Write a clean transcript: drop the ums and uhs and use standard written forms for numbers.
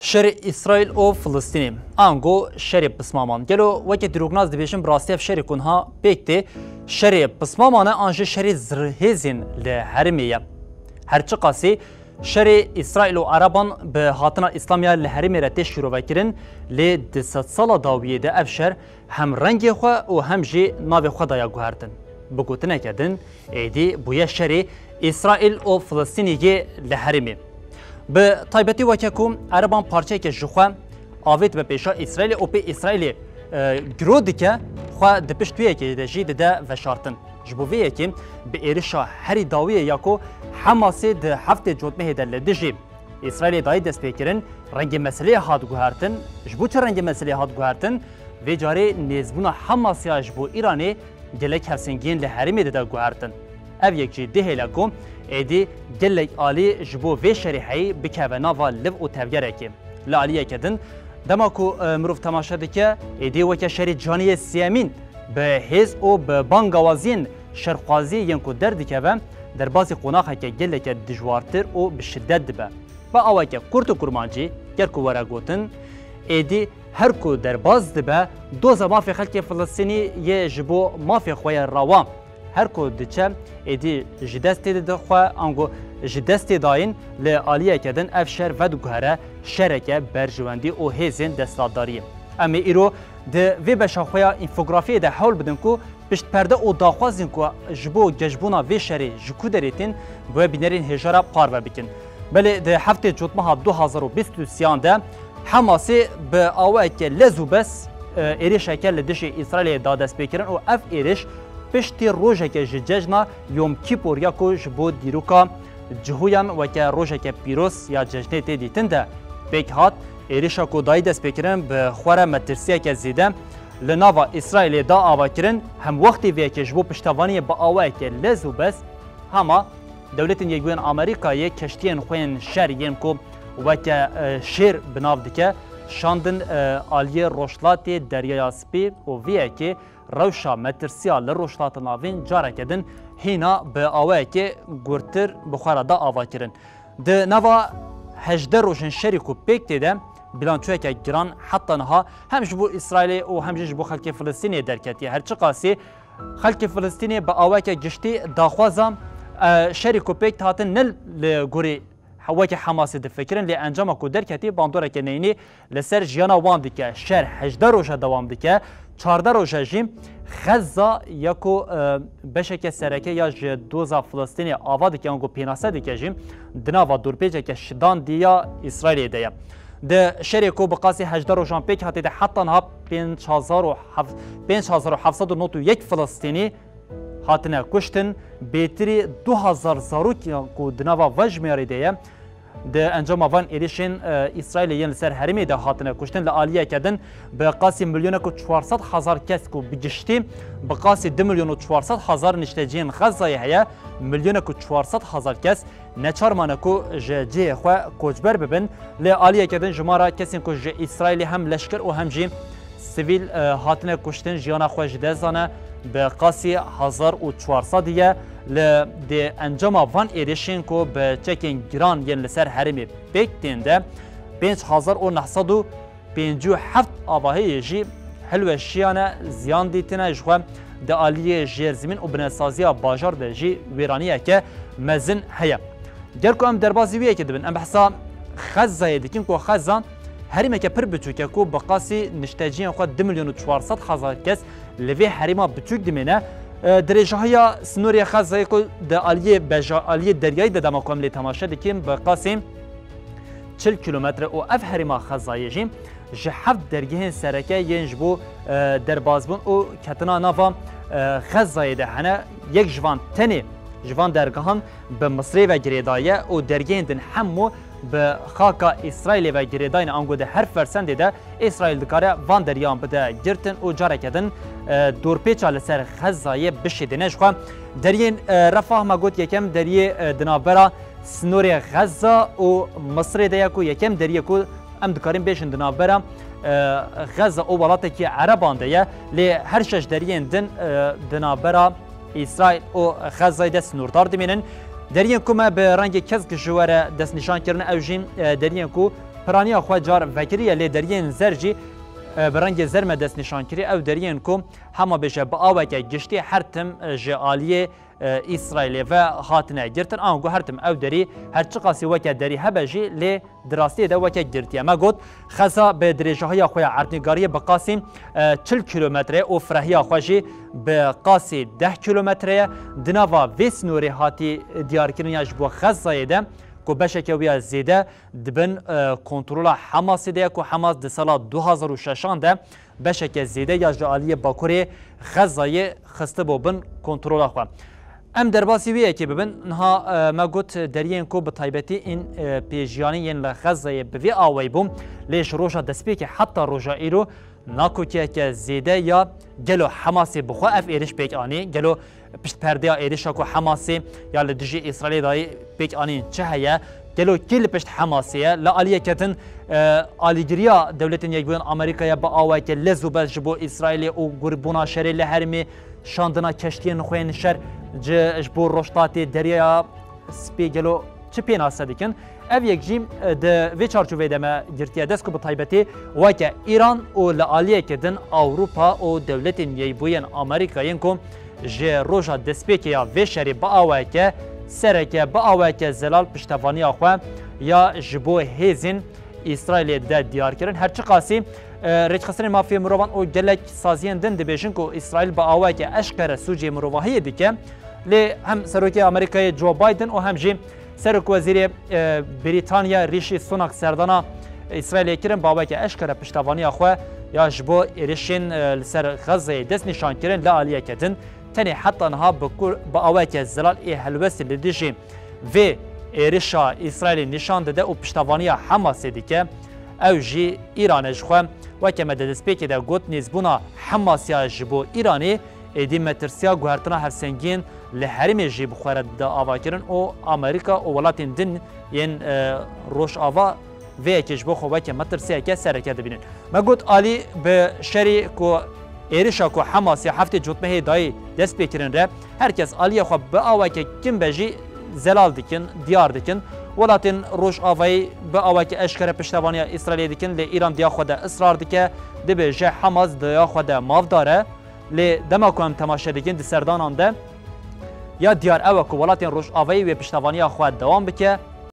شر اسرائیل و فلسطین آنگو شر پسمامان گلو وقتی دروغناز دیویشن براستیف شر کنها بیکته شر پسمامان آنج شر زرهزین لحرمیه هرچی قاسی شر اسرائیل و عربان به هاتنا اسلامیا لحرمی را تشکر وکرن ل 200 سال داویه ده افشر هم رنگ خو و هم جی ناو خدایا گوهردن بگوتنه کردن ایدی بویا شر اسرائیل و فلسطینی لحرمی به تایبتی وککم عربان پارچه که جخوا آوید به پیشا اسرائیل و پی اسرائیل گرودی که خوا دپشتویه که دجی ده و شارتن جبویه که به ایرشا هری داویه یاکو حماسی ده هفته جوتمه دل دجی اسرائیل دای دست پیکرن رنگ مسئله هاد گوهرتن جبو چه رنگ مسئله هاد گوهرتن و جاره نزبونا حماسی جبو ایرانی گلک هفسنگین لحرمی ده گوهرتن او یک جی ده لکم ایدی گلک آلی جبو و شریحی بکه ناوا لب و تفگره که لالیه کدن دما کو مروف تماشا دکه ایدی وکه شری جانی سیامین به هز و به بانگوازین شرقازی ینکو دردی که در بازی قناقه که گلک دجوارتر و به شدت دبه با آوه که کرد و کرمانجی گرکو ورا گوتن ایدی هر کو در باز دبه دوزا مافی خلک فلسطینی یه جبو مافی خوی روان هر کو دچه ایدی جدستی ده خو انگو جدستی داین ل عالیه کدن افشر و دگهره شرکه برجواندی او هزین دستاداری اما ایرو ده وی بشاخویا انفوگرافی ده حول بدن کو پشت پرده او داخوازین کو جبو گجبونا وی شری جکو دریتین بو بینرین هجارا پارو بکن بله ده هفته جوتمها 2023 ده حماسی به آوه که لزو بس ایریش اکل دش اسرائیل دادست بکرن و اف ایریش پشتی روزه که ججنا یوم کیپور یا کوش بود دیروکا جهویان و که روزه که پیروز یا جشنه دیتن ده بیک هات ایریشا کو دای دست بکرن به خوره مترسیه که زیده لناوا اسرائیل دا آوا کرن هم وقتی وی که جبو پشتوانی با آوه که لزو بس هما دولت یگوین آمریکایی کشتین خوین شرین کو و که شیر بناو دکه شاندن آلیه روشلاتی دریای سپی و ویه که روشا مترسیا لروشلات ناوین جاره کدن هینا به آوه که گورتر بخوره دا آوا کرن ده نوا هجده روشن شریکو پیک دیده بیلانچوه که گران حتی نها همش بو اسرائیل و همش بو خلک فلسطینی درکتی هرچی قاسی خلک فلسطینی به آوه که گشتی داخوازم شریکو پیک تاتن نل لگوری هوا که حماسی دفکرن لی انجام کو درکتی باندوره که نینی لسر جیانا وان دیگه شهر 18 روزه دوام دیگه 14 روزه جیم غزه یکو بشک سرکه یا دوزا فلسطینی آواد که اونگو پیناسه دیگه جیم دناوا دورپیجه که شدان دیا اسرائیل دیگه ده شریکو بقاسی 18 روزان پیک هاتی ده حتی نها 5791 فلسطینی هاتنه کشتن بیتری 2000 زاروک کو دناوا وجمیاری دیگه ده انجام وان ایریشن اسرائیل سر حرمی ده هاتنه کشتن لعالیه کدن به قاسی میلیون کو 400,000 کس کو بگشتی به قاسی 2 میلیون و 400,000 نشتجین غزه هیا میلیون کو 400,000 کس نچارمان کو جی خو کوچبر ببن لعالیه کدن جمارا کسین کو اسرائیل هم لشکر و هم جی سیویل هاتنه کشتن جیانا خو جدزانه به قاسی 1400 دیگه ل انجام وان ایریشن کو به چکین گران ین لسر حرمی بیک تنده 5957 آواهی جی حلوه شیانه زیان دیتنه جخوام ده آلیه جرزمین و بناسازی باجار ده جی ویرانیه که مزن هیا گرکو ام دربازیویه که دبن ام بحثا خزه دیکن کو خزان هریمه که پر بچوکه کو بقاسی نشتاجین خود 2 میلیون و 400,000 کس لوی حریما بچوک دمینه درجه های سنوری خزه کو ده آلیه دریایی ده دماکم لی تماشا دکیم بقاسی 40 کیلومتر و اف حریما خزه جیم جهفت درگه سرکه ینج بو دربازبون و کتنا نافا خزه ده هنه یک جوان تنی جوان درگاهان به مصری و گریدایه و درگه دن همو به خاکا اسرائیل و گریداین آنگو ده هر فرسند ده اسرائیل دکاره وان دریان بده گرتن و جاره کدن دورپیچا لسر خزایه بشیدنش خواه درین رفاه مگوت یکم دریه دنابرا سنور غزه و مصر ده یکو یکم دریه کو ام دکارین بیشن دنابرا غزه و ولاته که عربان ده لی هر شش درین دن دنابرا اسرائیل و غزه ده سنوردار دمینن درین کو ما به رنگ کسک جواره دست نشان کردن اوجین درین کو پرانیا خو جار وکریه لی دریین زرجی برنگ زرمه دست نشان کری او دریین کو همه بشه با آوکه گشتی هر تم جالیه اسرائیل و هاتنه گرتن آنگو هر تم او دری هر چه قاسی وکه دری هبجی لی دراستی ده وکه گرتیه ما گفت خزا به درجه های خوی عرضنگاری به قاسم 40 کیلومتره و فرهی خوشی به قاسی 10 کیلومتره دنوا ویس نوری هاتی دیار کردنش با خزای ده کو بشک ویا زیده دبن کنترل حماس ده کو حماس د سال 2006 ده بشک زیده یا جالی باکوری غزای خسته بوبن کنترل خو ام درباسی وی که ببن نها ما گوت درین کو به تایبتی این پیجیانی ین غزای به وی اوی بوم لیش روجا دسپیک حتی روجا ایرو ناکو که زیده یا گلو حماسی بخو اف ایرش بیک آنی گلو پشت پرده ایرش کو حماسی یا لدجی اسرائیل دای بیک آنی چه هيا گلو کل پشت حماسیه لا علیه کتن آلیگریا دولتین یک بودن امریکا با آوای که لزو بس جبو اسرائیل و گربونا شری لهرمی شاندنا کشتی نخوین شر جبو رشتاتی دریا سپی گلو چه پینا سدیکن اف یک جیم د وی چارچوبه دمه گرتیه دست کو به تایبتی و که ایران و لا علیه کتن اروپا و دولتین یک بودن امریکا ینکم ج روجا دسپیک یا وی شری با آوای که سرکه با آوای که زلال پشتوانی آخوا یا جبو هیزین اسرائیل ده دیار کردن هرچی قاسی رج خسرین مافیا مروان او گلک سازیان دن دبیشن کو اسرائیل با آوای که اشکر سوجی مروواهی دیگه لی هم سروکی امریکای جو بایدن و هم جی سرک وزیر بریتانیا ریشی سوناک سردانا اسرائیل کردن با آوای که اشکر پشتوانی آخوا یا جبو ایرشین لسر غزه دست نشان کردن لا علیه کردن تنی حتی نها با آوای که زلال ای حلوست لدیجی و ایرشا اسرائیل نشان داده و پشتوانی حماس دیگه او جی ایرانش خو و که مددسپیک ده گوت نیزبونا حماسیا جبو ایرانی ایدی مترسیا گوهرتنا هرسنگین لحرم جی بخورد ده آوا کرن و امریکا و ولاتین دن ین روش آوا و که جبو خو و که مترسیا که سرکه ده بینن ما گوت آلی به شری کو ایرشا کو حماسی هفته جوتمه دای دست بکرن ره هرکس آلی خو به آوا که کم بجی زلال دکن دیار دکن ولاتن روش آوای به آوای که اشکر پشتوانی اسرائیل دکن لی ایران دیا خود اصرار دکه دبه جه حماس دیا خود ماف داره لی دماکو هم تماشه دکن دی سردان آنده یا دیار اوه که ولاتن روش آوای و پشتوانی خود دوام بکه